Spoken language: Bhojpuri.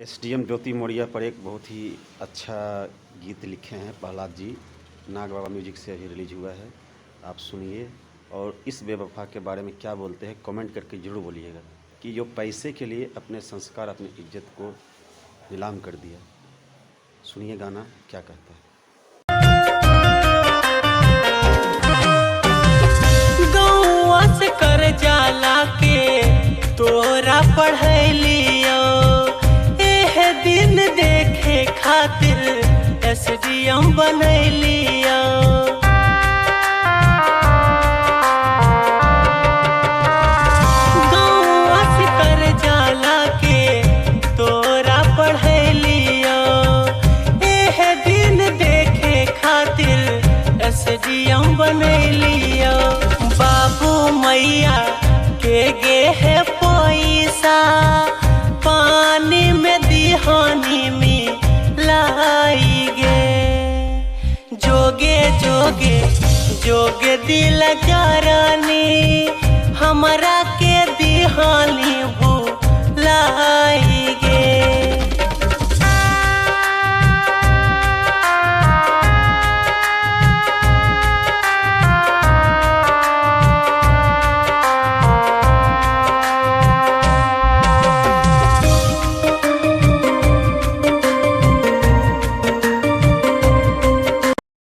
एसडीएम ज्योति मौर्या पर एक बहुत ही अच्छा गीत लिखे हैं प्रहलाद जी। नाग बाबा म्यूजिक से अभी रिलीज हुआ है, आप सुनिए। और इस बेवफा के बारे में क्या बोलते हैं कमेंट करके ज़रूर बोलिएगा कि जो पैसे के लिए अपने संस्कार अपनी इज्जत को नीलाम कर दिया। सुनिए गाना क्या कहता है। गौआ से कर जाला के तोरा पढ़ैलियो, एह दिन देखे खातिर एसडीएम बनैलियो। गौआ से कर जाला के तोरा पढ़ैलियो, एह दिन देखे खातिर एसडीएम बनैलियो। बाबू मैया के गे है पैसा पानी में दिहानी में लाई गे। जोगे जोगे जोगे दिल करानी हमरा के दिहानी भूलाई गे।